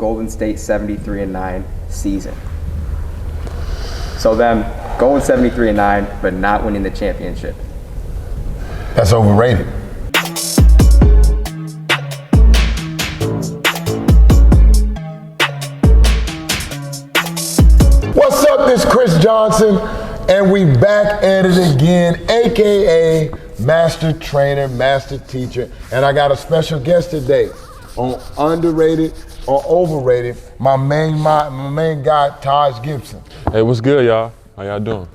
Golden State 73-9 season. So them going 73-9, but not winning the championship. That's overrated. What's up, this is Chris Johnson, and we back at it again, AKA Master Trainer, Master Teacher, and I got a special guest today on Underrated or Overrated, my main guy, Taj Gibson. Hey, what's good, y'all? How y'all doing?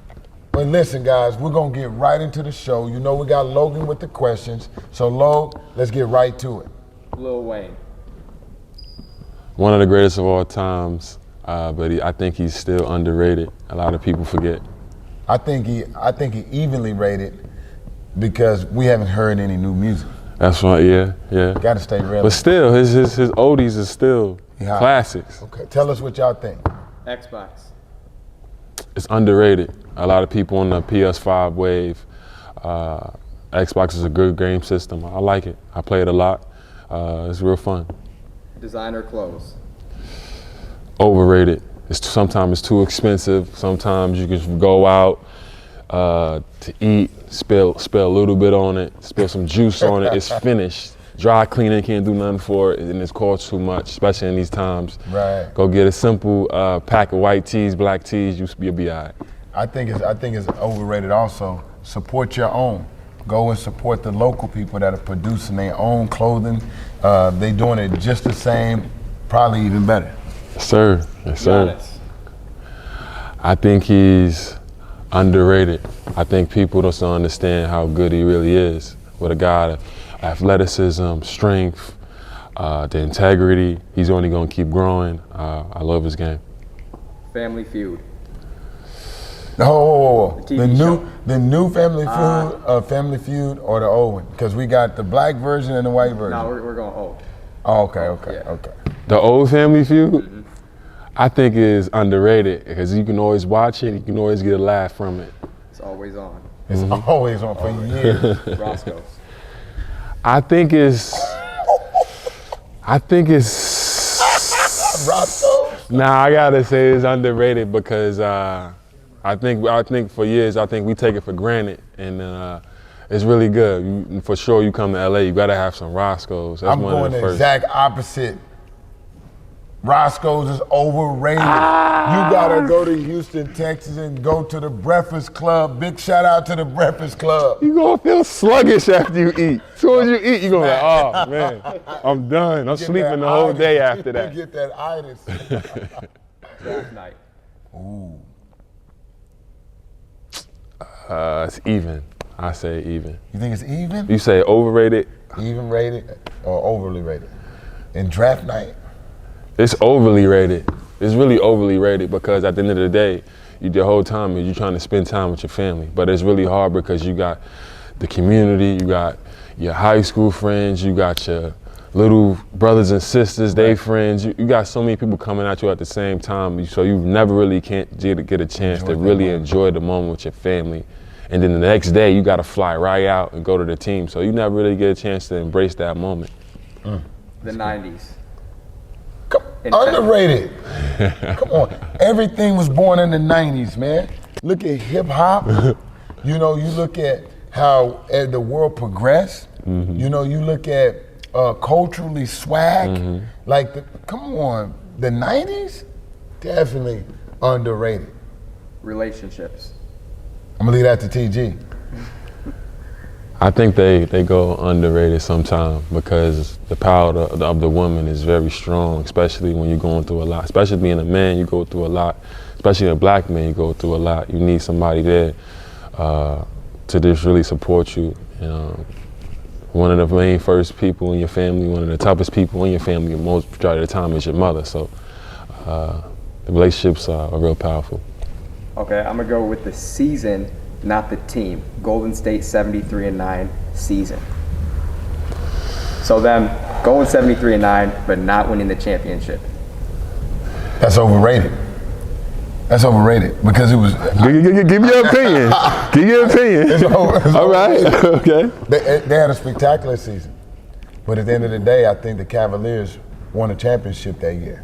But listen, guys, we're gonna get right into the show. You know we got Logan with the questions, so Log, let's get right to it. Lil Wayne. One of the greatest of all times, but I think he's still underrated. A lot of people forget. I think he evenly rated because we haven't heard any new music. That's right, yeah. Got to stay relevant. But still, his oldies are still classics. Okay, tell us what y'all think. Xbox. It's underrated. A lot of people on the PS5 wave. Xbox is a good game system. I like it. I play it a lot. It's real fun. Designer clothes. Overrated. Sometimes it's too expensive. Sometimes you can go out to eat, spill a little bit on it, spill some juice on it. It's finished. Dry cleaning, can't do nothing for it, and it's cost too much, especially in these times. Right. Go get a simple pack of white tees, black tees. You'll be all right. I think it's overrated also. Support your own. Go and support the local people that are producing their own clothing. They doing it just the same, probably even better. Yes, sir. Yes, sir. I think he's underrated. I think people don't understand how good he really is. With a guy, of athleticism, strength, the integrity. He's only gonna keep growing. I love his game. Family Feud. Oh, The TV the new Family Feud, or the old one? Because we got the black version and the white version. No, we're going old. Oh, okay. The old Family Feud, I think is underrated because you can always watch it. You can always get a laugh from it. It's always on. It's always on for years. Roscoe's. I think it's. Roscoe's? Nah, I gotta say it's underrated because I think for years we take it for granted, and it's really good. For sure, you come to LA, you gotta have some Roscoe's. That's I'm one of going the the first. exact opposite. Roscoe's is overrated. You gotta go to Houston, Texas, and go to the Breakfast Club. Big shout out to the Breakfast Club. You gonna feel sluggish after you eat. As soon as you eat, you gonna be like, oh man, I'm done. I'm sleeping the whole day after that. You get that itis. Draft night. Ooh. It's even. I say even. You think it's even? You say overrated? Even rated or overly rated? In draft night? It's overly rated. It's really overly rated because at the end of the day, the whole time you're trying to spend time with your family. But it's really hard because you got the community, you got your high school friends, you got your little brothers and sisters, they friends. You got so many people coming at you at the same time, so you never really can't get a chance to really enjoy the moment with your family. And then the next day, you got to fly right out and go to the team. So you never really get a chance to embrace that moment. The 90s. Underrated. Come on. Everything was born in the 90s, man. Look at hip hop. You know, you look at how the world progressed. You know, you look at culturally swag. Come on. The 90s? Definitely underrated. Relationships. I'm gonna leave that to TG. I think they go underrated sometimes because the power of the woman is very strong, especially when you're going through a lot. Especially being a man, you go through a lot. Especially a black man, you go through a lot. You need somebody there to just really support you. One of the main first people in your family, one of the toughest people in your family, most majority of the time is your mother. So the relationships are real powerful. Okay, I'm gonna go with the season, not the team. Golden State 73-9 season. So them going 73-9, but not winning the championship. That's overrated. That's overrated because it was. Give me your opinion. Give your opinion. It's All right. Okay. They had a spectacular season, but at the end of the day, I think the Cavaliers won a championship that year.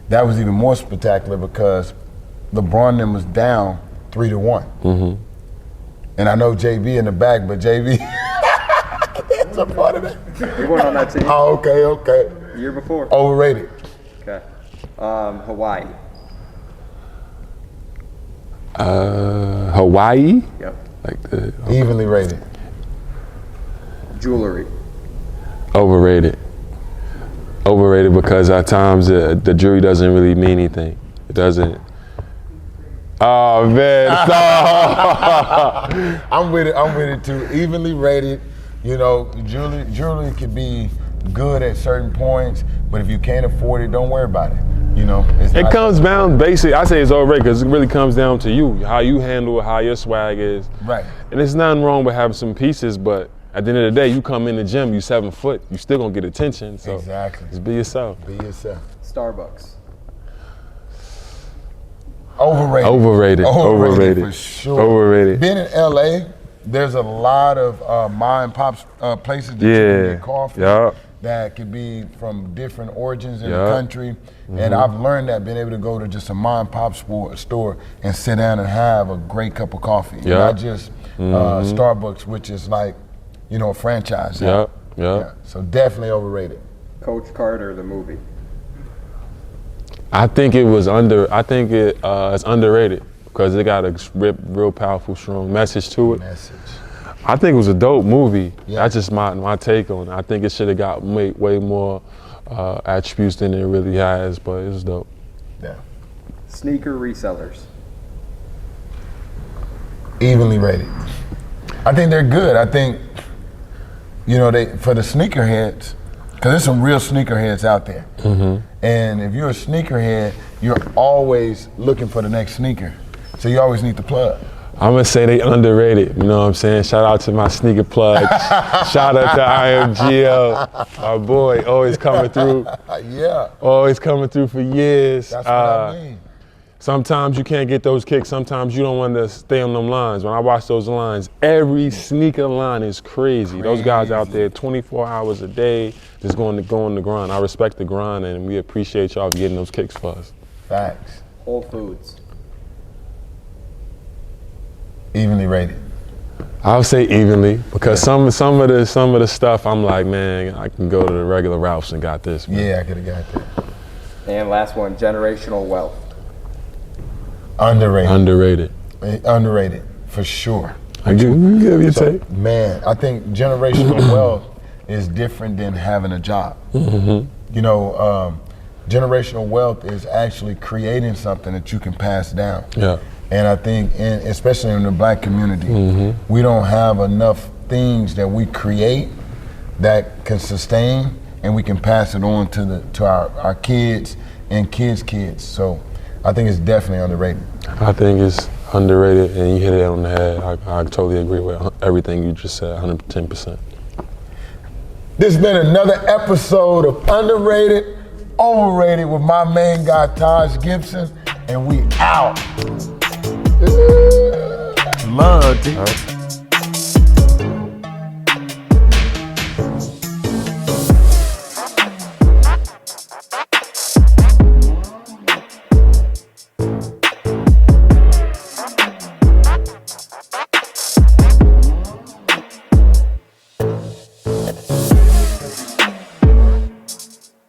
That was even more spectacular because LeBron then was down 3-1. And I know JB in the back, but JB, that's a part of that. You weren't on that team. Oh, okay. Year before. Overrated. Okay. Hawaii. Hawaii? Yep. Like the Evenly rated. Jewelry. Overrated. Overrated because at times the jewelry doesn't really mean anything. It doesn't. Oh man, no. I'm with it too. Evenly rated. You know, jewelry can be good at certain points, but if you can't afford it, don't worry about it. You know, it comes down basically. I say it's overrated because it really comes down to you, how you handle it, how your swag is. Right. And there's nothing wrong with having some pieces, but at the end of the day, you come in the gym, you 7 foot, you still gonna get attention. So exactly. Just be yourself. Be yourself. Starbucks. Overrated for sure. Overrated. Being in LA, there's a lot of mom and pop places that you can get coffee that could be from different origins in the country. And I've learned that being able to go to just a mom and pop store and sit down and have a great cup of coffee. Not just Starbucks, which is like, you know, a franchise. Yeah. So definitely overrated. Coach Carter, the movie. I think it's underrated because it got a real powerful, strong message to it. I think it was a dope movie. That's just my take on it. I think it should have got way more attributes than it really has, but it was dope. Yeah. Sneaker resellers. Evenly rated. I think they're good. I think, you know, for the sneakerheads, because there's some real sneakerheads out there. And if you're a sneakerhead, you're always looking for the next sneaker. So you always need the plug. I'm gonna say they underrated, you know what I'm saying? Shout out to my sneaker plug. Shout out to IMGL, my boy, always coming through. Always coming through for years. That's what I mean. Sometimes you can't get those kicks. Sometimes you don't want to stay on them lines. When I watch those lines, every sneaker line is crazy. Those guys out there 24 hours a day, just going the grind. I respect the grind, and we appreciate y'all for getting those kicks for us. Facts. Whole Foods. Evenly rated. I would say evenly because some of the stuff I'm like, man, I can go to the regular Ralphs and got this. Man. Yeah, I could have got that. And last one, generational wealth. Underrated for sure. I give you a take. Man, I think generational wealth is different than having a job. You know, generational wealth is actually creating something that you can pass down. And I think, especially in the black community, we don't have enough things that we create that can sustain, and we can pass it on to our kids and kids' kids. So I think it's definitely underrated. I think it's underrated, and you hit it on the head. I totally agree with everything you just said, 110%. This has been another episode of Underrated, Overrated with my main guy, Taj Gibson, and we out. Love, dude.